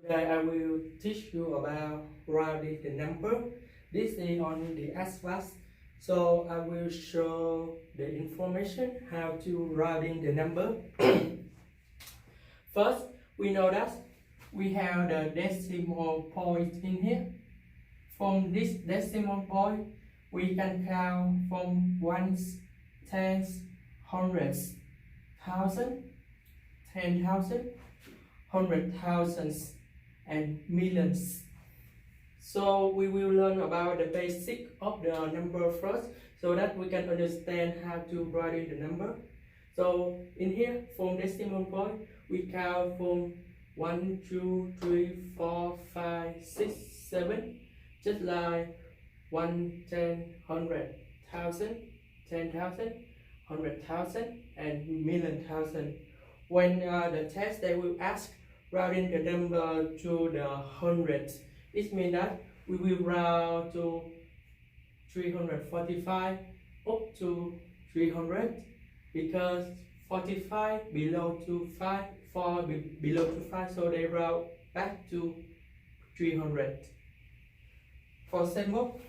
Today I will teach you about rounding the number. This is on the ASVAB, so I will show the information how to rounding the number. First, we know that we have the decimal point in here. From this decimal point, we can count from ones, tens, hundreds, thousand, 10,000, 100,000s, and millions. So we will learn about the basic of the number first, so that we can understand how to write in the number. So in here, from decimal point, we count from 1, 2, 3, 4, 5, 6, 7, just like 1, 10, 100, 1,000, 10,000, 100,000, and million thousand. When the test, they will ask rounding the number to the hundreds. It means that we will round to 345 up to 300, because 45 below to 5, 4 below to 5, so they round back to 300. For example,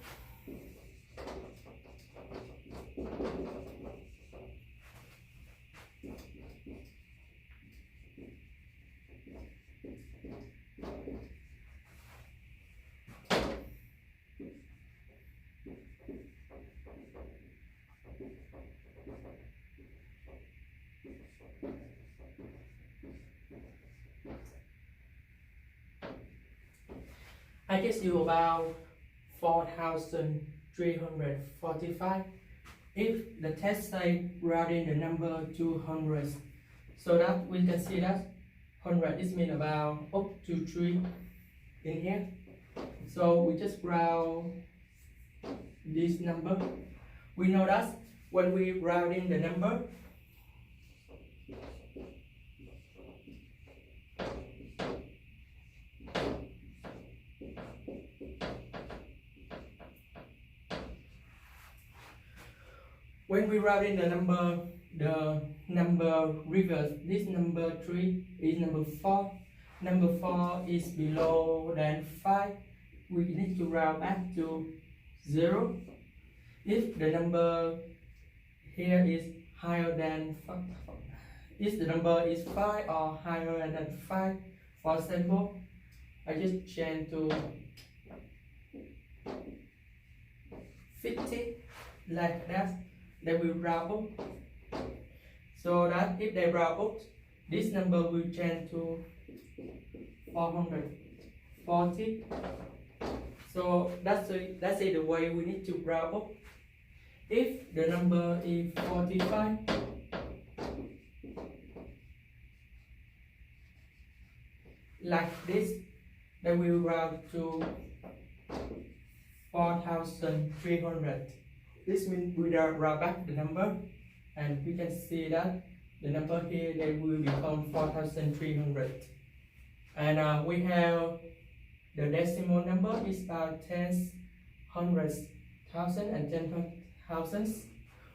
I guess you about 4,345. If the test say rounding the number to hundreds, so that we can see that 100 is mean about up to 3 in here. So we just round this number. We know that when we rounding the number, when we round in the number reverse, this number 3 is number 4. Number 4 is below than 5. We need to round back to 0. If the number here is higher than 5, if the number is 5 or higher than 5, for example, I just change to 50, like that. They will round up, so that if they round up, this number will change to 440. So that's the way we need to round up. If the number is 45, like this, they will round to 4,300. This means we round back the number, and we can see that the number here, they will become 4,300. And we have the decimal number is about tens, hundreds, thousand, and 10,000s.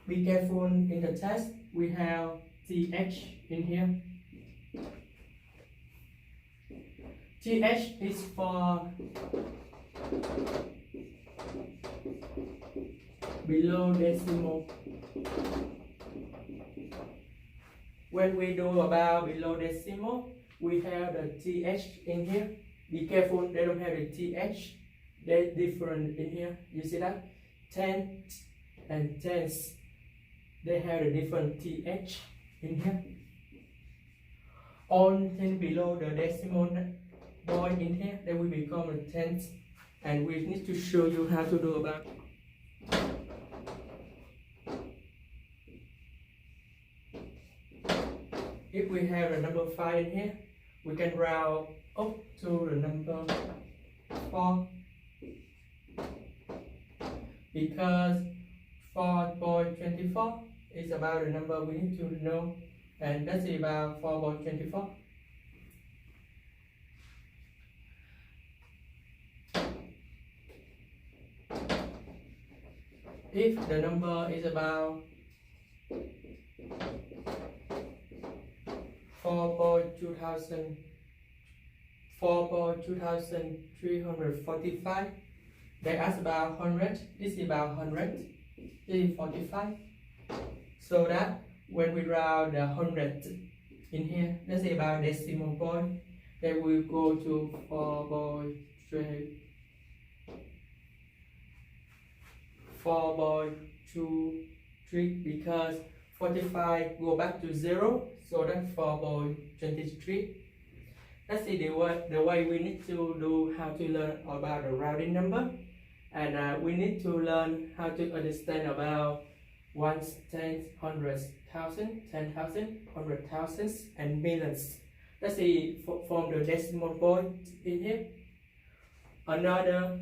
Be careful in the test. We have TH in here. TH is for below decimal. When we do about below decimal, we have the TH in here. Be careful, they don't have the TH. They're different in here. You see that? Tenths and tens, they have a different TH in here. All things below the decimal point in here, they will become a tenth. And we need to show you how to do about it. If we have the number 5 in here, we can round up to the number 4, because 4.24 is about the number we need to know, and that's about 4.24. If the number is about 4.2000 4.2345. They ask about 100. This is about 100. This is 45. So that when we round the 100 in here, let's say about decimal point, then we go to 4.23 because 45 go back to 0, so that's 4.23. Let's see the way we need to do how to learn about the rounding number, and we need to learn how to understand about ones, tens, hundreds, thousand, 10,000, 100,000s, and millions. Let's see from the decimal point in here. Another,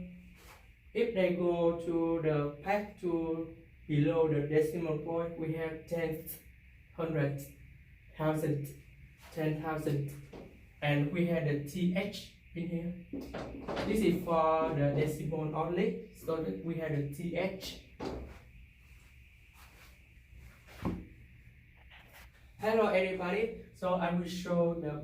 if they go to the path to below the decimal point, we have tenth, hundredth, thousandth, 10,000, and we have the th in here. This is for the decimal only, so that we have the th. Hello everybody, so I will show the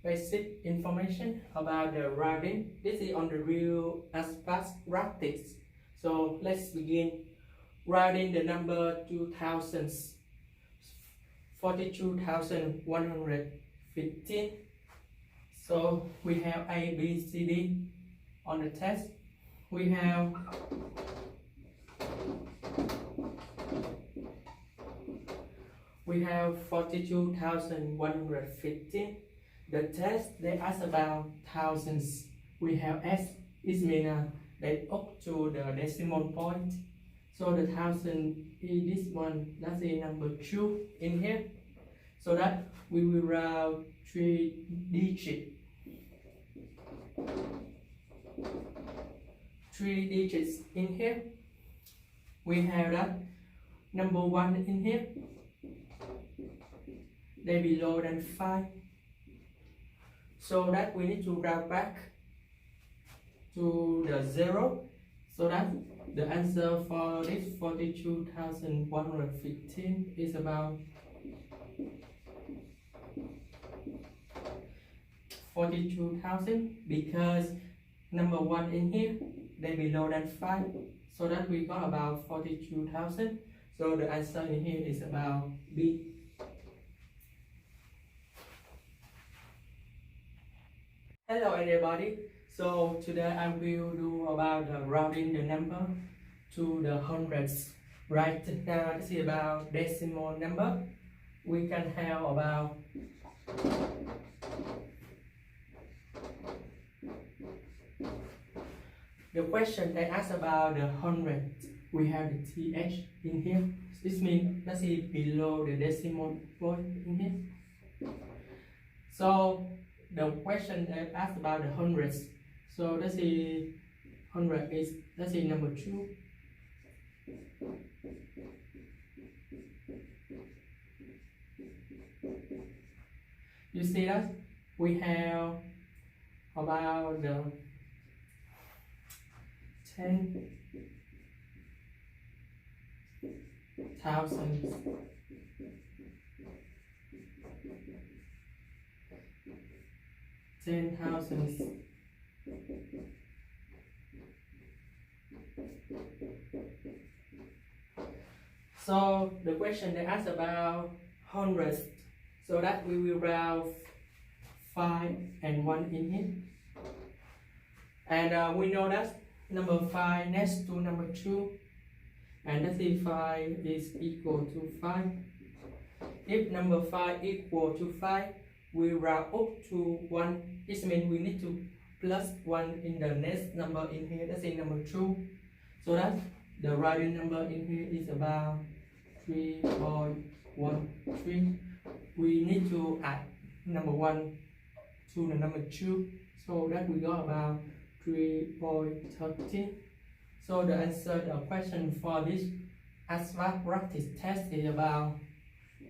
basic information about the rounding. This is on the real ASVAB Arithmetic. So let's begin. Rounding the number to thousands. 42,115. So we have A, B, C, D on the test. We have we have 42,115. The test they ask about thousands. We have S, it means they up to the decimal point. So the thousand is this one, that's the number 2 in here. So that we will round 3 digits. 3 digits in here. We have that number 1 in here. They below than 5. So that we need to round back to the 0. So that the answer for this 42,115 is about 42,000, because number 1 in here, they below than 5. So that we got about 42,000. So the answer in here is about B. Hello everybody, so today I will do about rounding the number to the hundreds. Right now this is about decimal number. We can have about the question they ask about the hundreds. We have the th in here. This means let's see below the decimal point in here. So the question that asked about the hundreds. So let's see, 100 is, let's see, number 2. You see that we have about the 10,000s. 10,000s. So the question they asked about hundreds. So that we will round 5 and 1 in here. And we know that number 5 next to number 2. And let's see 5 is equal to 5. If number 5 equal to 5, we round up to 1. This means we need to plus 1 in the next number in here. Let's say number 2. So that the rounding number in here is about 3.13. We need to add number 1 to the number 2. So that we got about 3.13. So the answer, the question for this ASVAB practice test is about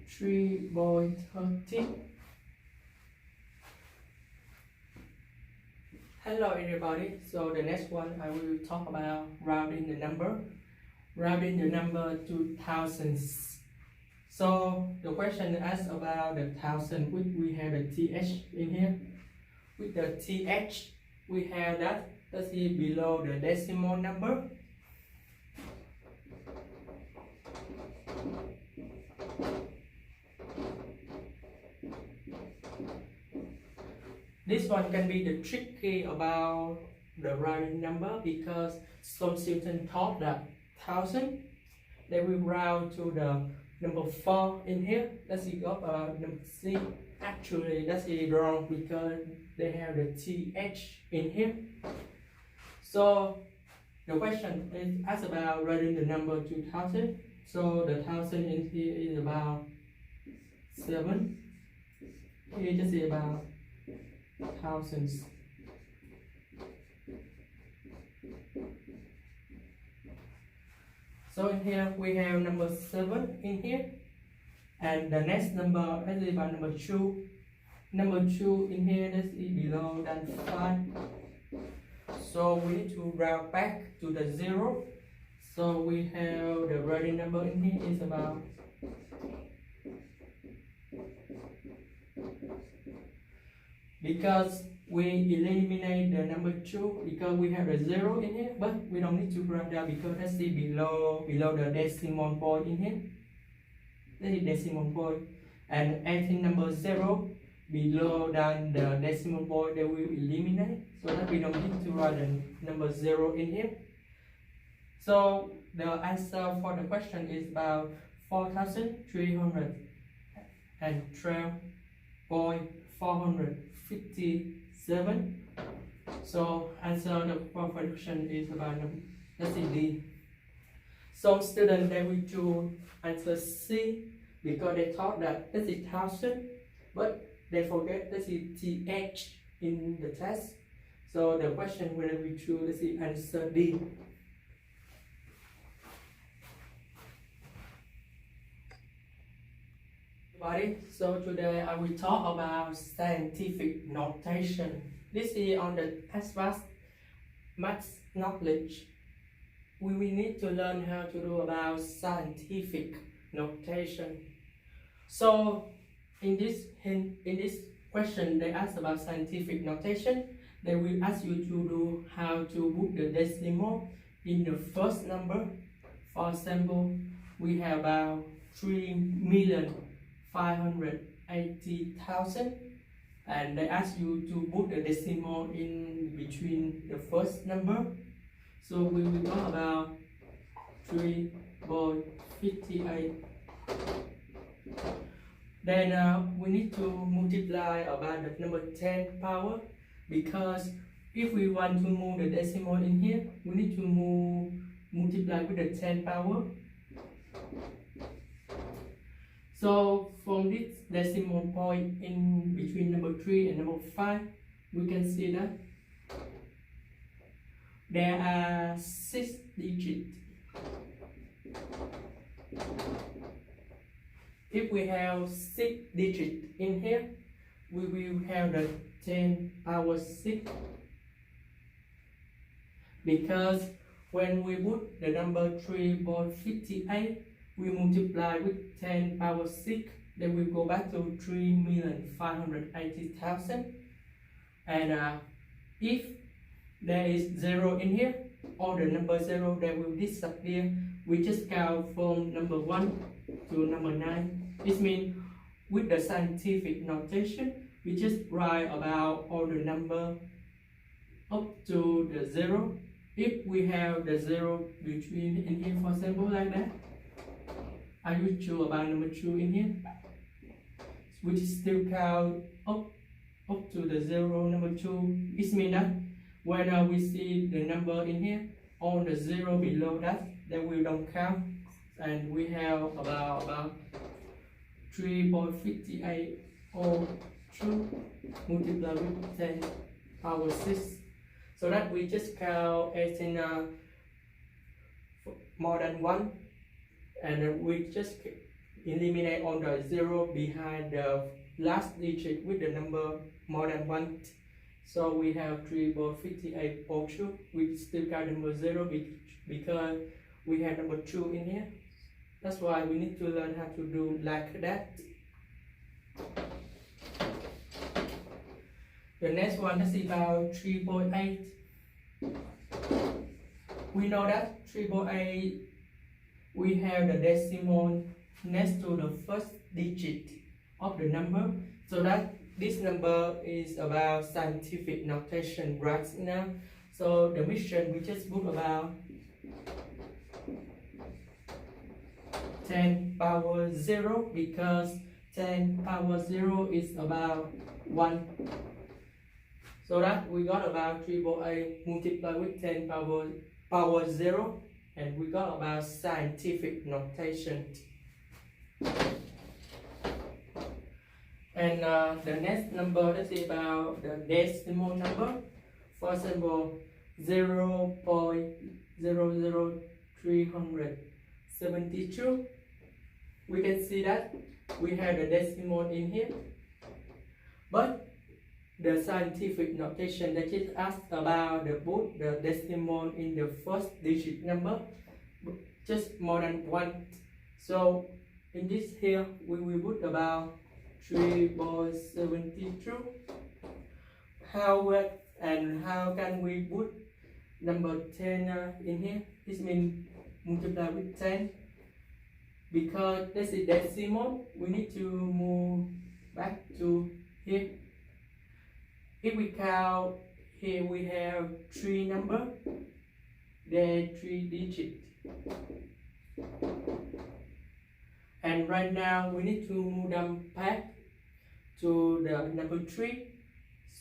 3.13. Hello everybody, so the next one I will talk about rounding the number. Rounding the number to thousands. So the question asks about the thousand, which we have the th in here. with the th, we have that's below the decimal number. This one can be the tricky about the rounding number, because some students taught that 1000, they will round to the number 4 in here. That's it up number C. Actually, that's wrong because they have the th in here. So the question is asked about rounding the number to 1000. So the 1000 in here is about 7. Here just say about thousands. So in here we have number 7 in here, and the next number is about number 2. Number 2 in here is below than 5. So we need to round back to the 0. So we have the rounding number in here is about because we eliminate the number 2 because we have a 0 in here, but we don't need to round down because that's below the decimal point in here. That is decimal point, and anything number 0 below than the decimal point that we eliminate, so that we don't need to write the number 0 in here. So the answer for the question is about 4,312.457. So answer the question is about let's see D. Some students they will choose answer C because they thought that this is 1000, but they forget this is th in the test. So the question will be choose let's see answer D. So today I will talk about scientific notation. This is on the ASVAB math knowledge. We will need to learn how to do about scientific notation. So in this question they ask about scientific notation. They will ask you to do how to put the decimal in the first number. For example, we have about 3,580,000, and they ask you to put the decimal in between the first number. So we will talk about 3.58. Then we need to multiply about the number 10 power, because if we want to move the decimal in here, we need to multiply with the 10 power. So from this decimal point in between number 3 and number 5, we can see that there are 6 digits. If we have 6 digits in here, we will have the 10 power 6, because when we put the number 3.58, we multiply with 10 power 6, then we go back to 3,580,000. And if there is 0 in here, or the number 0 that will disappear, we just count from number 1 to number 9. This means with the scientific notation, we just write about all the number up to the 0. If we have the 0 between in here, for example, like that, I will choose about number 2 in here, which still count up to the 0 number 2. It means that when we see the number in here, on the 0 below that, then we don't count, and we have about 3.58 or 2 multiplied with 10 power 6. So that we just count as in more than 1, and we just eliminate on the 0 behind the last digit with the number more than 1. So we have 3.58 or 2. We still count number 0 because we have number 2 in here. That's why we need to learn how to do like that. The next one is about 3.8. We know that 3.8, we have the decimal next to the first digit of the number, so that this number is about scientific notation right now. So the mission, we just put about 10 power 0, because 10 power 0 is about 1. So that we got about 3.8 multiplied with 10 power 0, and we got about scientific notation. And the next number is about the decimal number. For example, 0.00372. We can see that we have the decimal in here, but the scientific notation that just asks about the decimal in the first digit number, just more than 1. So in this here, we will put about 3.72. How can we put number 10 in here? This means multiply with 10. Because this is decimal, we need to move back to here. If we count here, we have 3 numbers, then 3 digits. And right now we need to move them back to the number 3.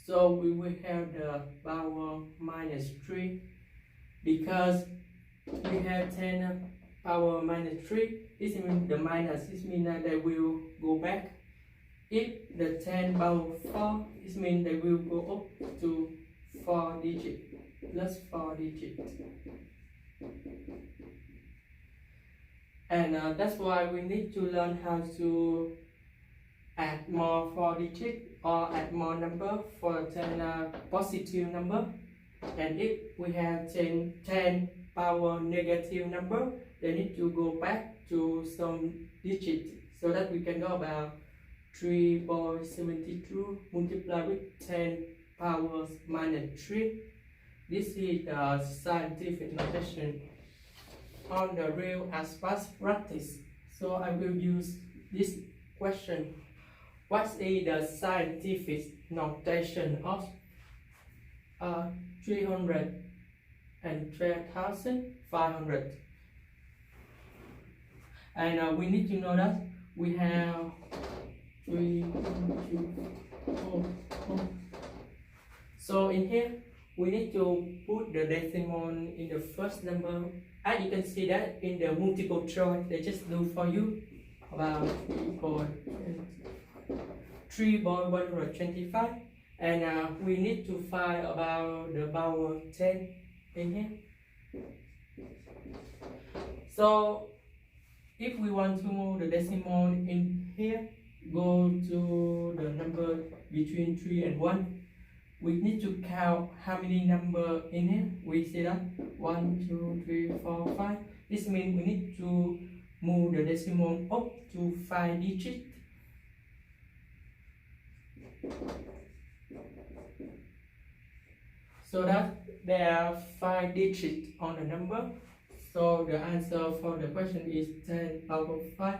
So we will have the power minus 3, because we have 10 power minus 3. This means the minus, this means that they will go back. If the 10 power 4, this means they will go up to 4 digits, plus 4 digits. And that's why we need to learn how to add more 4 digits or add more number for 10 positive number. And if we have 10 power negative number, they need to go back to some digit, so that we can go about 3.72 multiplied with 10 powers minus 3. This is the scientific notation on the real ASVAB practice. So I will use this question. What is the scientific notation of 300 and 12,500? And we need to know that we have 3, 2, 4. So in here, we need to put the decimal in the first number. And you can see that in the multiple choice, they just do for you about 3.125. And we need to find about the power 10 in here. So if we want to move the decimal in here, go to the number between 3 and 1. We need to count how many numbers in here. We see that 1, 2, 3, 4, 5. This means we need to move the decimal up to 5 digits. So that there are 5 digits on the number. So the answer for the question is 10 power 5.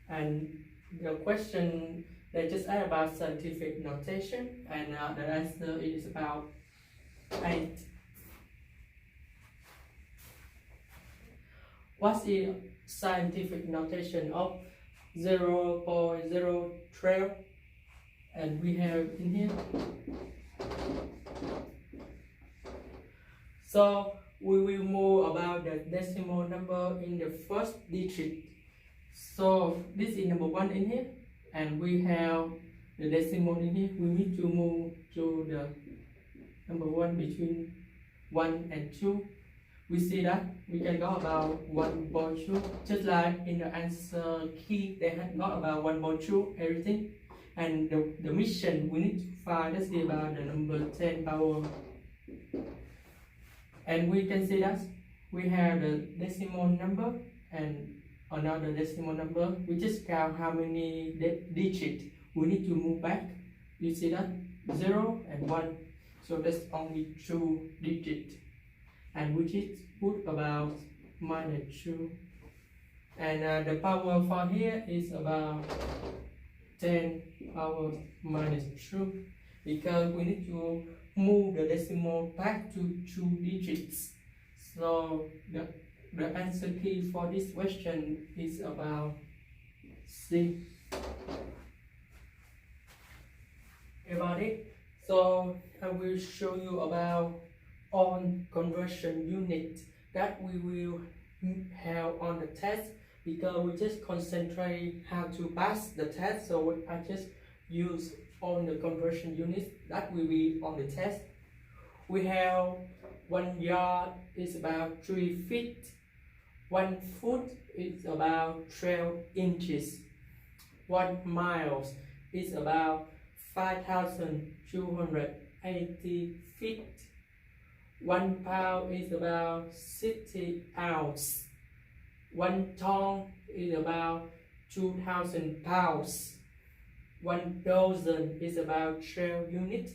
And the question they just asked about scientific notation, and the answer is about 8. What is scientific notation of 0.012? And we have in here. So we will move about the decimal number in the first digit. So this is number 1 in here, and we have the decimal in here. We need to move to the number 1 between 1 and 2. We see that we can go about 1.2, just like in the answer key, they had got about 1.2 everything. And the mission we need to find is about the number 10 power. And we can see that we have the decimal number and another decimal number. We just count how many digits we need to move back. You see that 0 and 1. So that's only 2 digits, and which is put about -2. And the power for here is about 10 power -2, because we need to move the decimal back to 2 digits. So the answer key for this question is about C. About it. So I will show you about on conversion unit that we will have on the test, because we just concentrate how to pass the test. So I just use on the conversion units that will be on the test. We have 1 yard is about 3 feet, 1 foot is about 12 inches, 1 mile is about 5,280 feet, 1 pound is about 60 ounces, 1 ton is about 2,000 pounds, 1 dozen is about 12 units,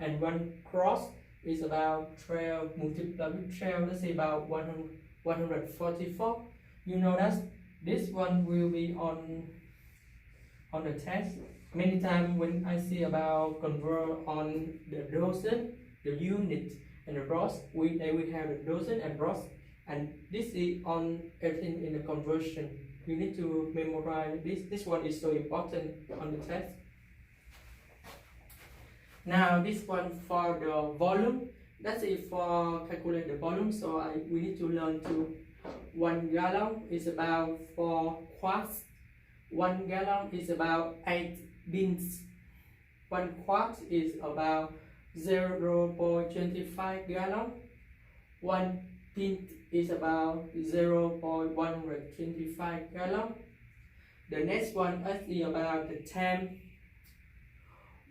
and 1 cross is about 12 multiplied with 12, let's say about 144. You know that this one will be on the test. Many times when I see about convert on the dozen, the unit, and the cross, they will have the dozen and cross, and this is on everything in the conversion. You need to memorize this. This one is so important on the test. Now this one for the volume. That's it for calculate the volume. So we need to learn to 1 gallon is about 4 quarts. 1 gallon is about 8 pints. 1 quart is about 0.25 gallon. 1 pint is about 0.125 gallon. The next one is about the time.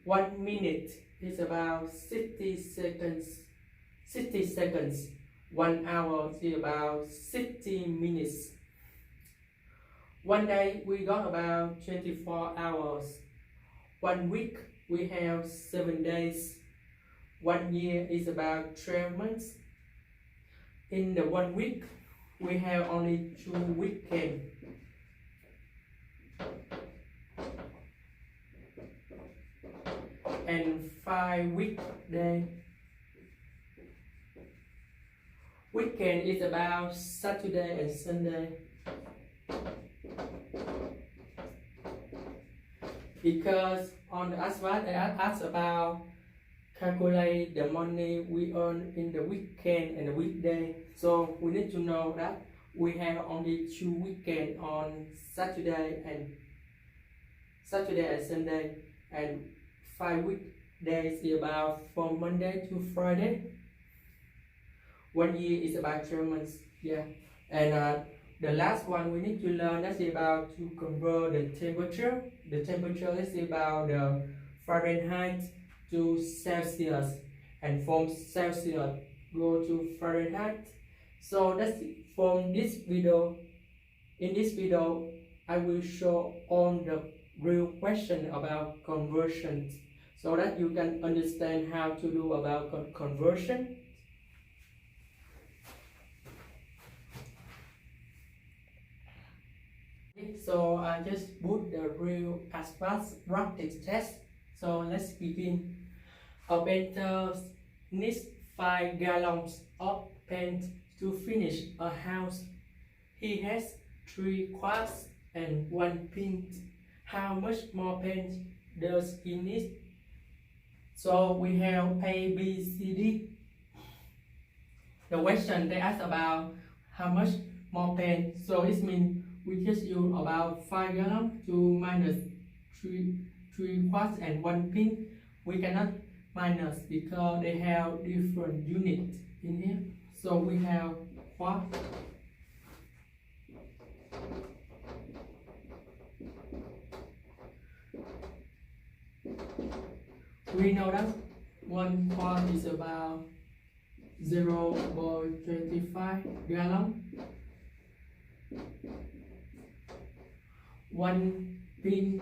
1 minute is about 60 seconds. 60 seconds. 1 hour is about 60 minutes. 1 day we got about 24 hours. 1 week we have 7 days. 1 year is about 12 months. In the 1 week we have only 2 weekends. And 5 weekdays. Weekend is about Saturday and Sunday. Because on the ASVAB they ask about calculate the money we earn in the weekend and the weekday. So we need to know that we have only 2 weekends on Saturday and Sunday, and 5 weekdays is about from Monday to Friday. 1 year is about 12 months. Yeah, and the last one we need to learn, that's about to convert the temperature. The temperature is about the Fahrenheit to Celsius, and from Celsius go to Fahrenheit. So that's it from this video. In this video I will show on the real question about conversion, so that you can understand how to do about conversion. So I just put the real ASVAB practice test. So let's begin. A painter needs 5 gallons of paint to finish a house. He has 3 quarts and 1 pint. How much more paint does he need? So we have A, B, C, D. The question they ask about how much more paint. So it means we just use about 5 gallons to minus 3 quarts and 1 pint. We cannot minus because they have different units in here. So we have quart. We know that 1 quart is about 0.25 gallon. 1 pint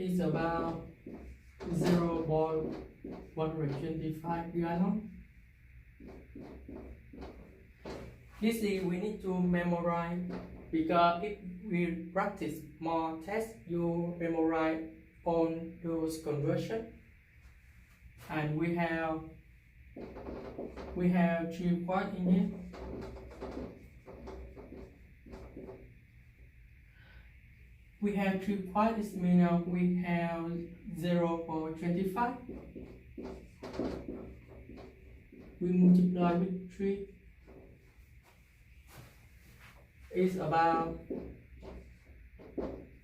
is about 0.125 gallon. This is we need to memorize, because if we practice more tests, you memorize on those conversion. And we have 3 quarts in here. We have 3 quarts, this means we have 0.25. We multiply with 3. Is about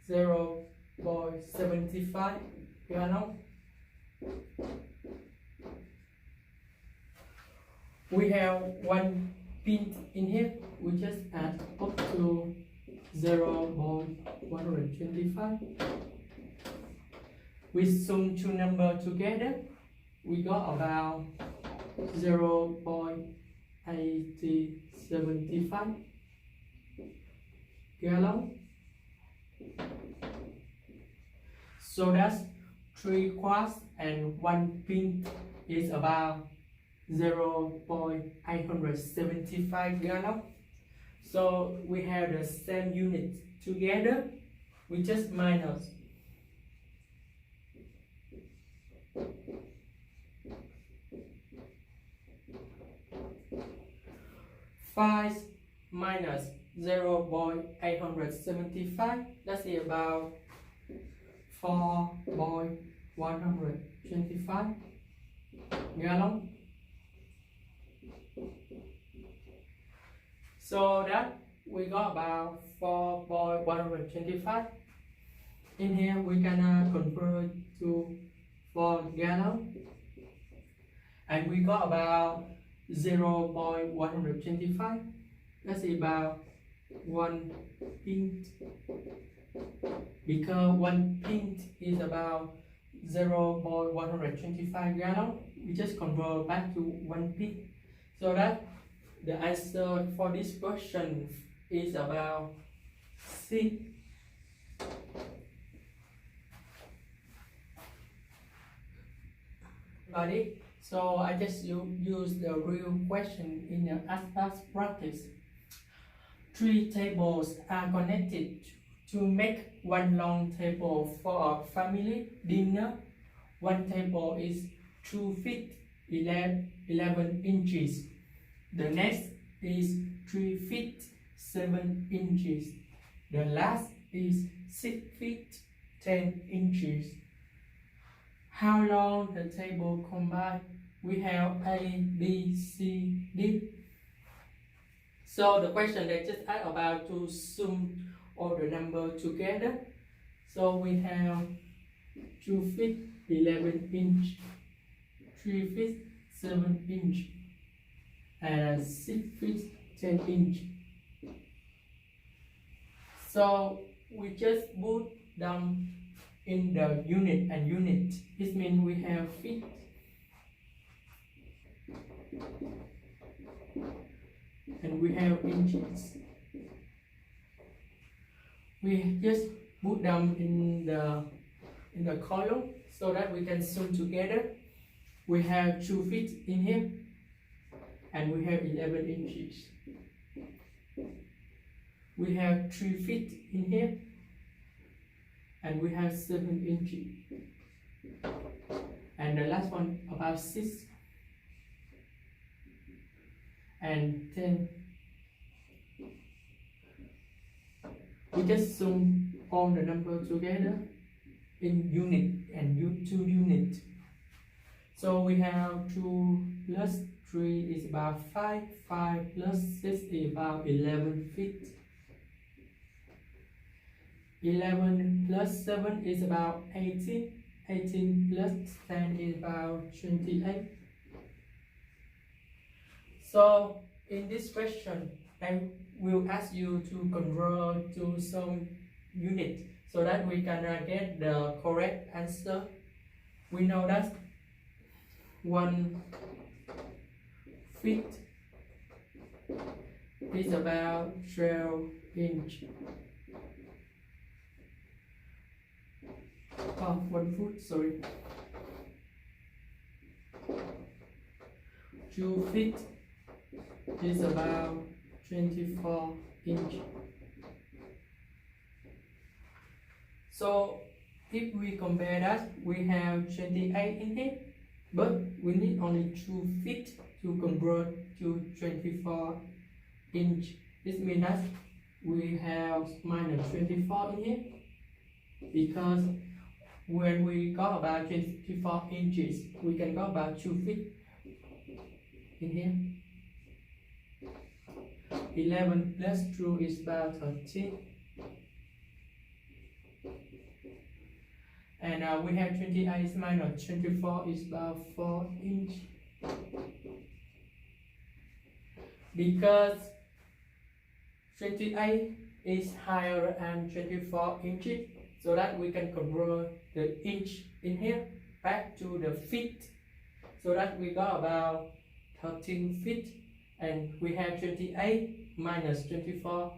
0.75 gallon. We have 1 pint in here, we just add up to 0.125. We sum 2 numbers together, we got about 0.8075 gallon. So that's 3 quarts and 1 pint is about 0.875 gallon. So we have the same unit together, we just minus. Five minus 0.875, that's about 4.125 gallon. So that we got about 4.125. In here we can convert to 4 gallon, and we got about 0.125. That's about 1 pint, because 1 pint is about 0.125 gallon. We just convert back to 1 pint. So that the answer for this question is about C. Got it? So I just use the real question in the ASVAB practice. 3 tables are connected to make one long table for a family dinner. One table is 2 feet 11 inches. The next is 3 feet 7 inches. The last is 6 feet 10 inches. How long the table combined? We have A, B, C, D. So the question they just asked about to sum all the number together. So we have 2 feet 11 inch, 3 feet 7 inch, and 6 feet 10 inch. So we just put them in the unit and unit. This means we have feet, and we have inches. We just put them in the column so that we can sum together. We have 2 feet in here, and we have 11 inches. We have 3 feet in here, and we have 7 inches. And the last one about 6 and 10. We just sum all the numbers together in unit and 2 units. So we have 2 plus 3 is about 5, 5 plus 6 is about 11 feet. 11 plus 7 is about 18, 18 plus 10 is about 28. So in this question, I will ask you to convert to some unit so that we can get the correct answer. We know that 1 feet is about 12 inch. 1 foot, sorry. 2 feet is about 24 inch. So if we compare that, we have 28 in here, but we need only 2 feet to convert to 24 inch. This means that we have minus 24 in here, because when we got about 24 inches, we can go about 2 feet in here. 11 plus 2 is about 13. And we have 28 minus 24 is about 4 inch. Because 28 is higher than 24 inches, so that we can convert the inch in here back to the feet, so that we got about 13 feet, and we have 28 minus 24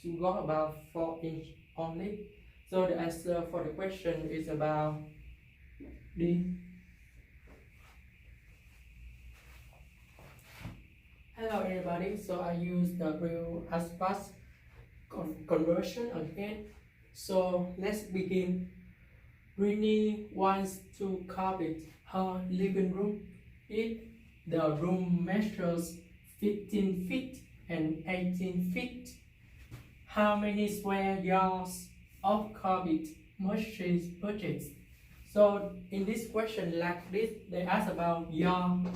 to go about 4 inch only. So the answer for the question is about D. Hello everybody, so I use the real ASVAB conversion again. So let's begin. Rini wants to carpet her living room. If the room measures 15 feet and 18 feet, how many square yards of carpet must she purchase? So in this question like this, they ask about yard.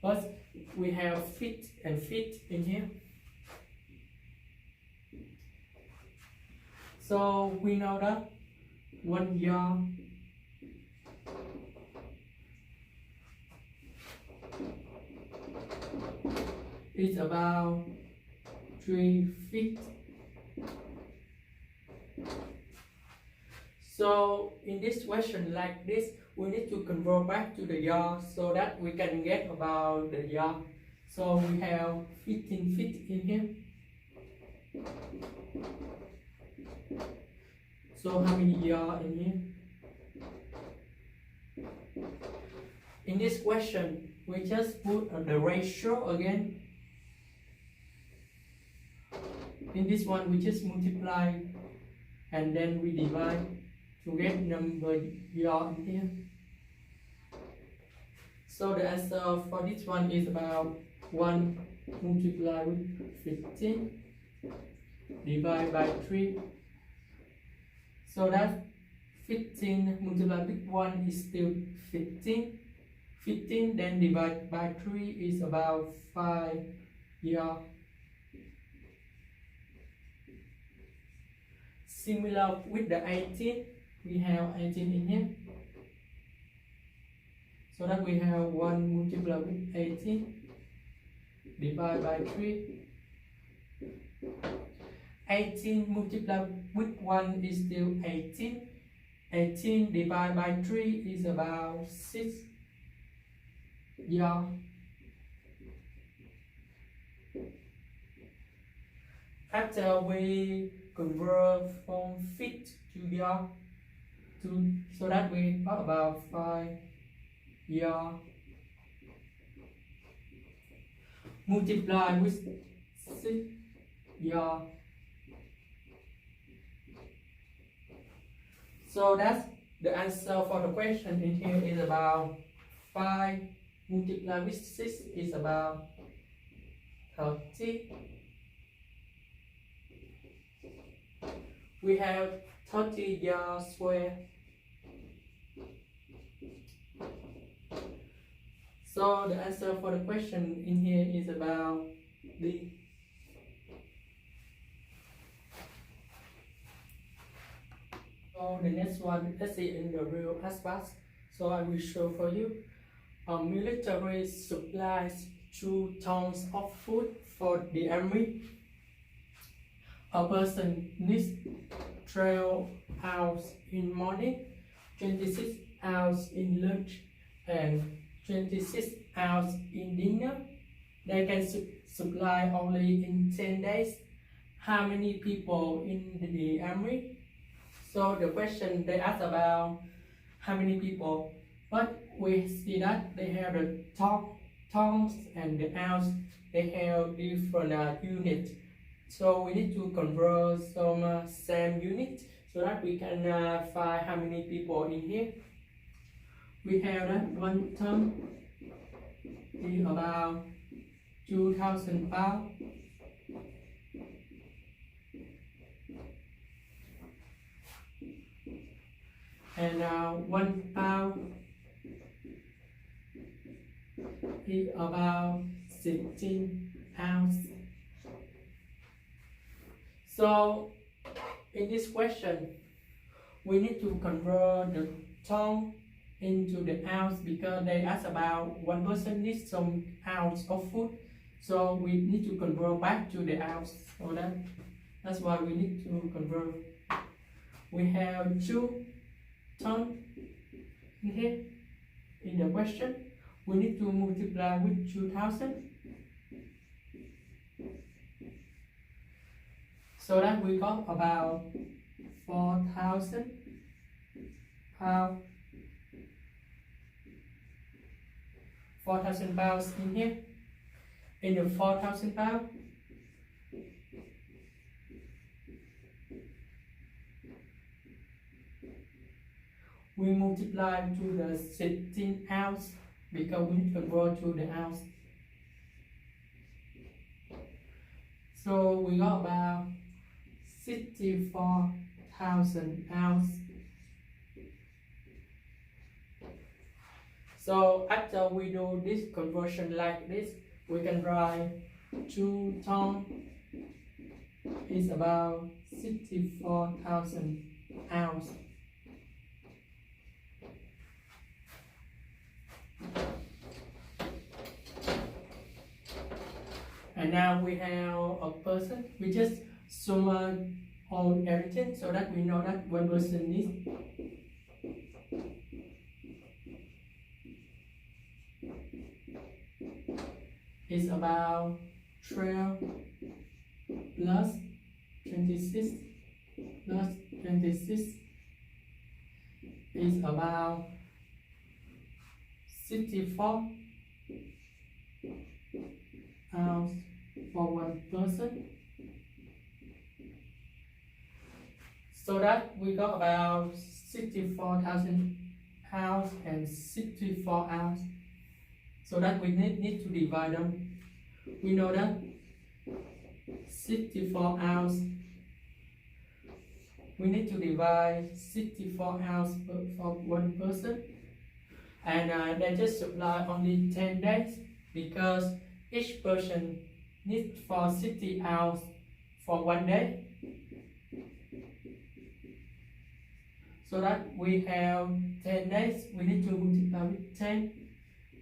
But we have feet and feet in here. So we know that 1 yard is about 3 feet. So in this question like this, we need to convert back to the yard so that we can get about the yard. So we have 15 feet in here. So how many yards in here? In this question, we just put the ratio again. In this one, we just multiply and then we divide to get number yard in here. So the answer for this one is about 1 multiplied with 15 divided by 3. So that 15 multiplied with 1 is still 15. 15 then divided by 3 is about 5 yards. Similar with the 18, we have 18 in here. So that we have 1 multiplied with 18 divided by 3. 18 multiplied with 1 is still 18. 18 divided by 3 is about 6 yards. After we convert from feet to yard, so that we got about 5 yards. Multiply with 6 yards. So that's the answer for the question in here is about 5 multiplied with 6 is about 30. We have 30 yards square. So the answer for the question in here is about D. So the next one, let's see in the real ASVAB. So I will show for you. Military supplies 2 tons of food for the army. A person needs 12 hours in morning, 26 hours in lunch, and 26 hours in dinner. They can supply only in 10 days. how many people in the army. So the question they ask about how many people, but we see that they have the tons and the ounce, they have different units. So we need to convert some same unit so that we can find how many people in here. We have that 1 ton is about 2,000 pounds. And 1 pound is about 16 ounces. So in this question, we need to convert the ton into the ounce because they ask about one person needs some ounce of food. So we need to convert back to the ounce. So that's why we need to convert. We have 2 tons in here in the question. We need to multiply with 2,000. So that we got about 4,000 pounds. 4,000 pounds in here. In the 4,000 pounds, we multiply to the 16 ounce because we need to convert to the ounce. So we got about 64,000 ounces. So after we do this conversion like this, we can write 2 tons is about 64,000 ounces. And now we have a person. We just sum all everything so that we know that one person needs. Is about 12 plus 26 plus 26 is about 64 ounces for one person. So that we got about 64,000 ounces and 64 ounces. So that we need to divide them. We know that 64 ounces, we need to divide 64 ounces for one person. And they just supply only 10 days because each person needs for 60 ounces for 1 day. So that we have 10 days, we need to multiply with 10.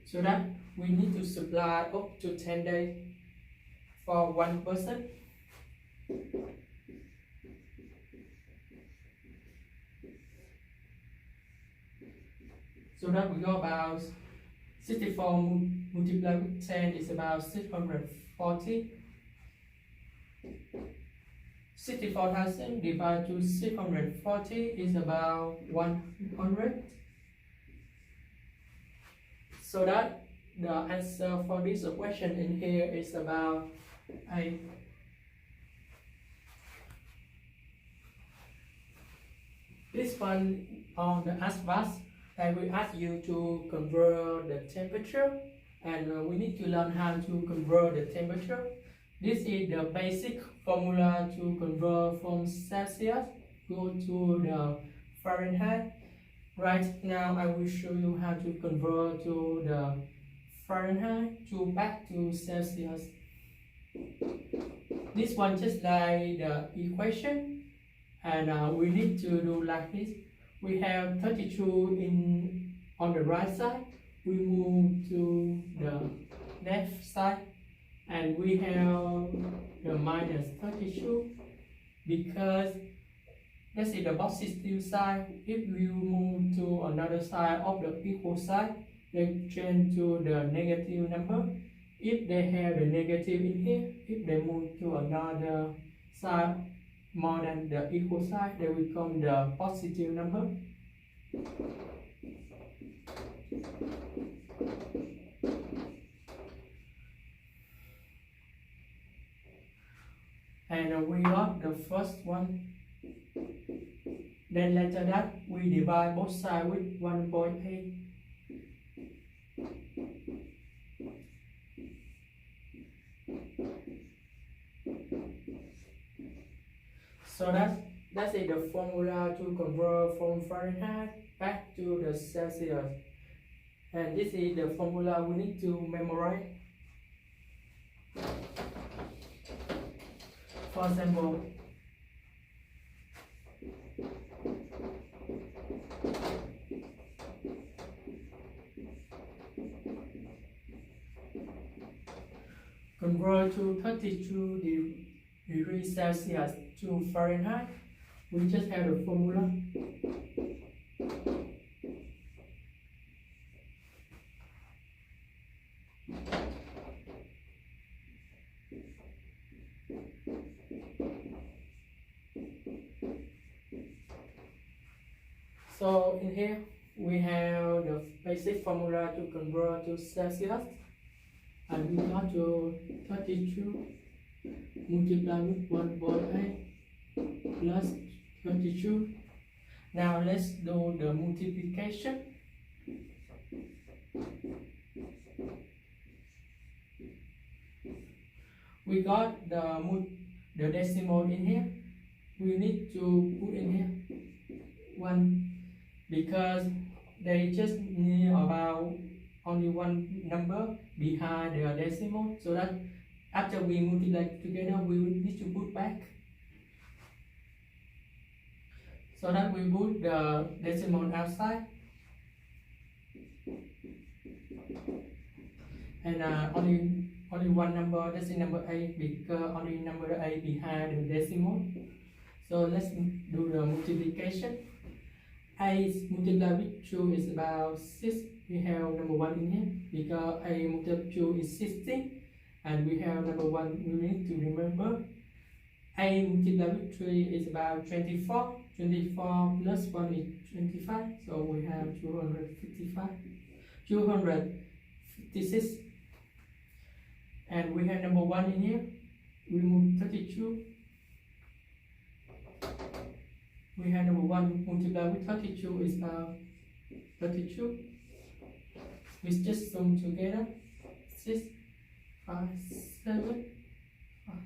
So that we need to supply up to 10 days for one person. So that we go about 64 multiplied with 10 is about 640. 64,000 divided to 640 is about 100. So that the answer for this question in here is about 8. This one on the ASVAB, I will ask you to convert the temperature, and we need to learn how to convert the temperature. This is the basic formula to convert from Celsius go to the Fahrenheit. Right now, I will show you how to convert to the Fahrenheit to back to Celsius. This one just like the equation, and we need to do like this. We have 32 on the right side. We move to the left side, and we have the minus 32 because let's see the box is still side. If we move to another side of the equal side, they change to the negative number. If they have the negative in here, if they move to another sign more than the equal sign, they will become the positive number. And we got the first one. Then later that we divide both sides with 1.8. So that is the formula to convert from Fahrenheit back to the Celsius. And this is the formula we need to memorize. For example, convert to 32 degrees Celsius to Fahrenheit. We just have the formula. So in here we have the basic formula to convert to Celsius, and we got to 32 multiplied with 1.8 plus 32. Now let's do the multiplication. We got the decimal in here. We need to put in here 1, because they just need about only one number behind the decimal, so that after we multiply together we will need to put back, so that we put the decimal outside, and only one number, that's the number 8, because only number 8 behind the decimal. So let's do the multiplication. 8 multiplied with 2 is about 6. We have number 1 in here because 8 multiplied with 2 is 16, and we have number 1 we need to remember. 8 multiplied with 3 is about 24. 24 plus 1 is 25, so we have 256. And we have number 1 in here. We move 32. We have number 1 multiplied with 32 is 32. We just sum together 6, 5, 7, 5.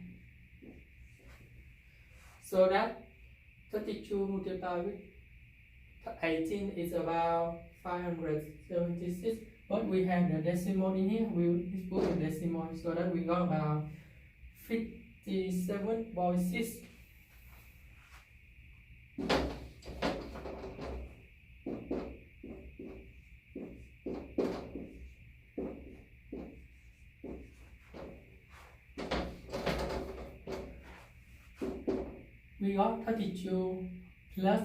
So that 32 multiplied with 18 is about 576. But we have the decimal in here. We will put the decimal, so that we got about 57.6. We got 32 plus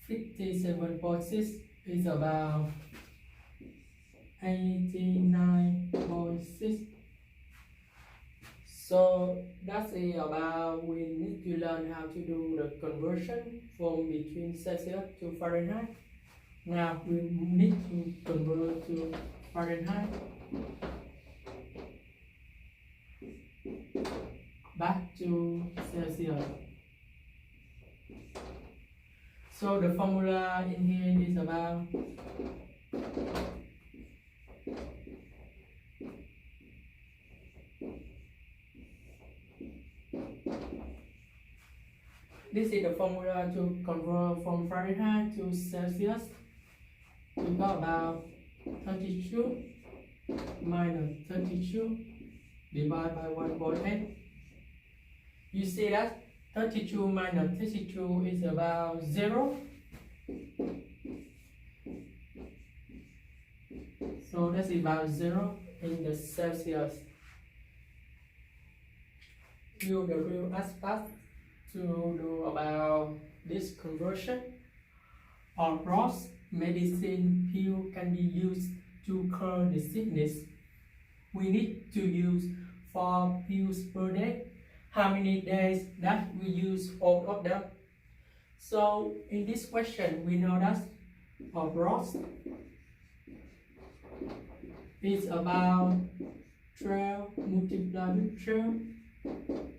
57.6 is about 89.6. So that's it about we need to learn how to do the conversion from between Celsius to Fahrenheit. Now we need to convert to Fahrenheit. Back to Celsius. So the formula in here is about this is the formula to convert from Fahrenheit to Celsius. We got about 32 minus 32 divided by 1.8. You see that 32 minus 32 is about 0. So that's about 0 in the Celsius. You the real aspect to do about this conversion. Or gross medicine pill can be used to cure the sickness. We need to use 4 pills per day. how many days that we use all of them. So in this question, we know that our gross is about 12 multiplied with 12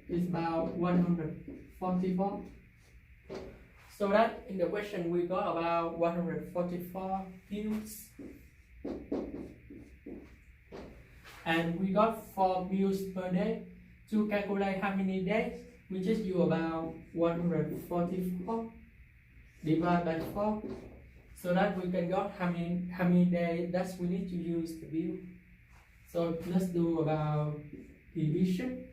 is about 144. So that in the question we got about 144 meals. And we got 4 meals per day. To calculate how many days, we just use about 144 divided by 4. So that we can get how many days that we need to use the bill. So let's do about division.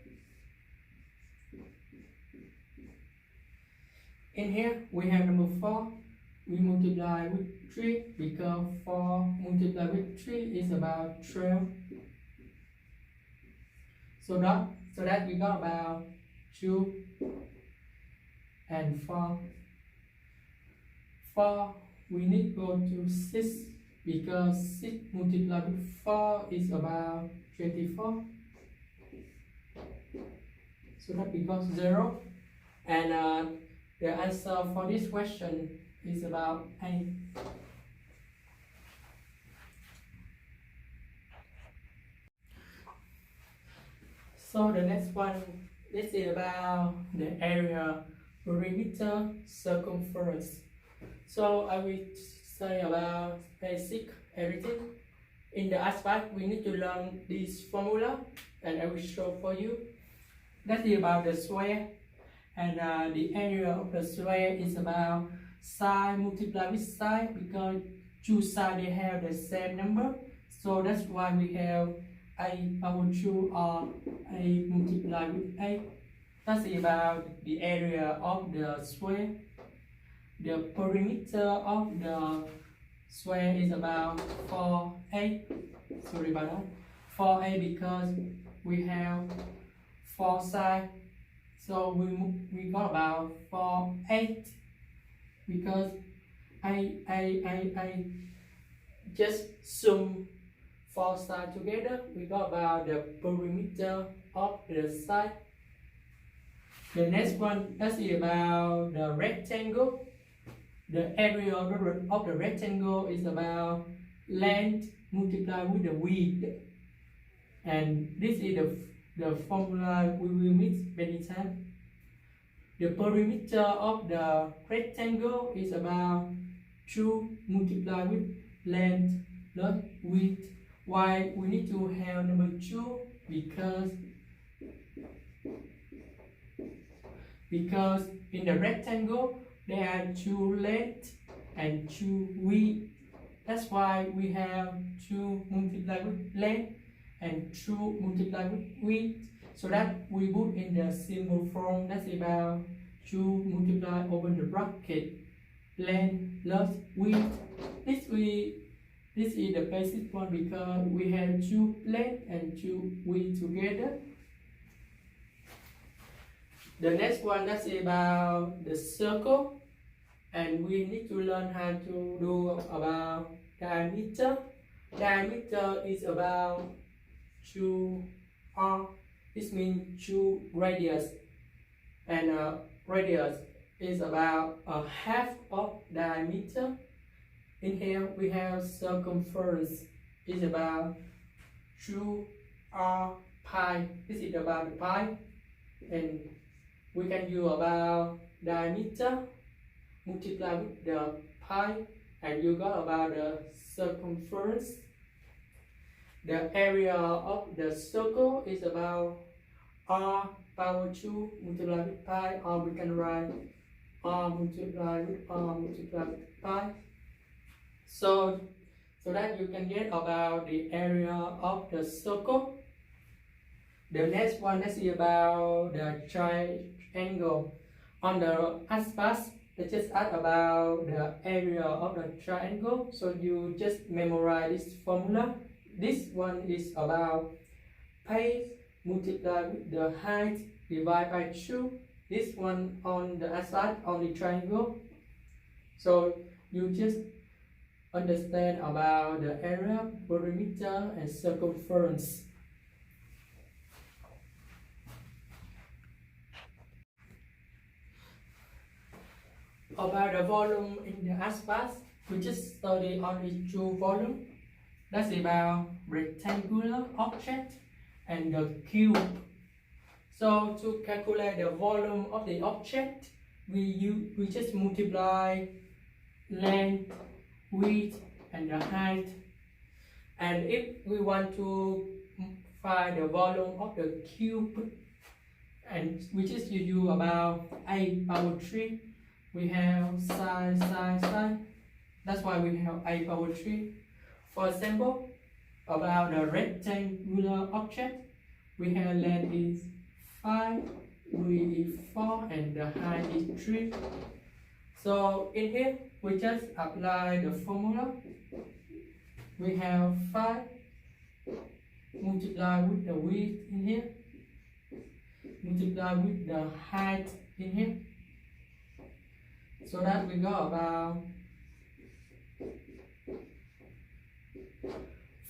In here we have number 4. We multiply with 3 because 4 multiplied with 3 is about 12. So that we got about 2 and 4. 4 we need to go to 6 because 6 multiplied with 4 is about 24. So that becomes 0. And the answer for this question is about 8. So the next one, this is about the area, perimeter, circumference. So I will say about basic everything. In the ASVAB, we need to learn this formula, and I will show for you. That is about the square, and the area of the square is about side multiplied with side because two sides they have the same number. So that's why we have a power 2 or a multiplied with 8. That's about the area of the square. The perimeter of the square is about 4a. Sorry about that. 4a because we have 4 sides. So we got about 4/8 because I just sum 4 sides together. We got about the perimeter of the side. The next one that's about the rectangle. The area of the rectangle is about length multiplied with the width, and this is the formula we will mix many times. The perimeter of the rectangle is about 2 multiplied with length plus width. Why we need to have number 2? Because in the rectangle there are 2 lengths and 2 width. That's why we have 2 multiplied with length and 2 multiplied with width. So that we put in the symbol form. That's about 2 multiplied over the bracket length plus width. This is the basic one because we have 2 length and 2 width together. The next one that's about the circle, and we need to learn how to do about diameter. Diameter is about 2r. This means 2 radius, and radius is about a half of diameter. In here we have circumference is about 2r pi. This is about the pi, and we can use about diameter multiply with the pi, and you got about the circumference. The area of the circle is about r power 2 multiplied with pi, or we can write r multiplied with r multiplied with pi. So that you can get about the area of the circle. The next one is about the triangle. On the ASVAB, let's just add about the area of the triangle. So you just memorize this formula. This one is about base multiplied with the height divided by 2. This one on the side on the triangle. So you just understand about the area, perimeter, and circumference. about the volume in the ASVAB, we just study only two volumes. That's about rectangular object and the cube. So to calculate the volume of the object, we just multiply length, width, and the height. And if we want to find the volume of the cube, and we just use about 8 power 3. We have side. That's why we have 8 power 3. For example, about the rectangular object, we have length is 5, width is 4, and the height is 3. So in here, we just apply the formula. We have 5 multiply with the width in here, multiply with the height in here, so that we got about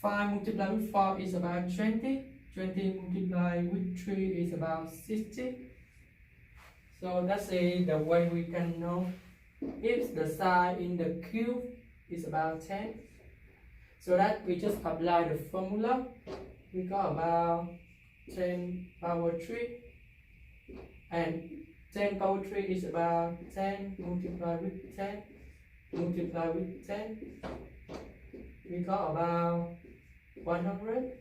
5 multiplied with 4 is about 20, 20 multiplied with 3 is about 60. So that's the way we can know if the size in the cube is about 10. So that we just apply the formula. We got about 10 power 3, and 10 power 3 is about 10 multiplied with 10 multiplied with 10. We got about 100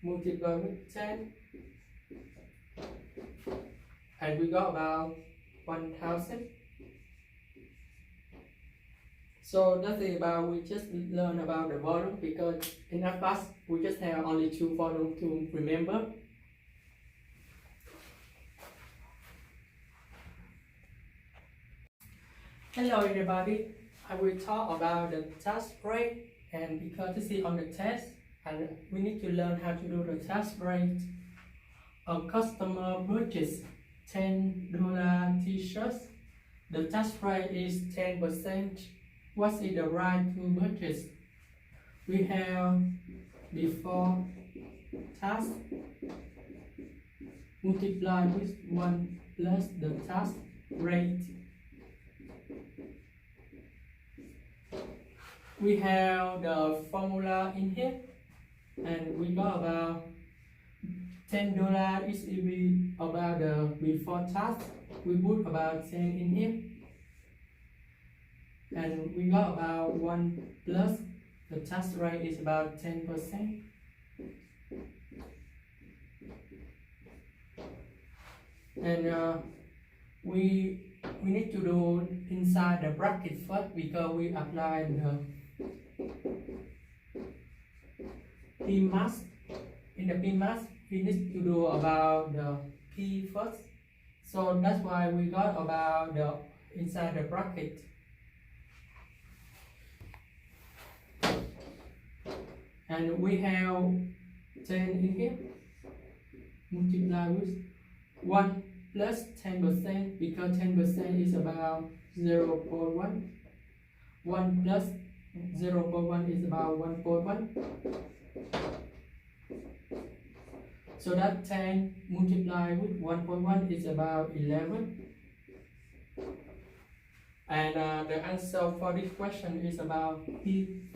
multiplied with 10, and we got about 1000. So that's about we just learn about the volume, because in that class we just have only two volumes to remember. Hello everybody, I will talk about the tax rate, and because this is on the test and we need to learn how to do the tax rate. A customer purchased $10 t-shirts. The tax rate is 10%. What is the right to purchase? We have before tax multiplied with 1 plus the tax rate. We have the formula in here, and we got about $10 is about the before tax. We put about 10 in here, and we got about 1 plus the tax rate is about 10%. And we need to do inside the bracket first, because we apply the P-mass. In the P-mass, we need to do about the P first. So that's why we got about the inside the bracket. And we have 10 in here, multiply with 1 plus 10%, because 10% is about 0.1. 1 plus 0.1 is about 1.1. So that 10 multiplied with 1.1 is about 11. And the answer for this question is about P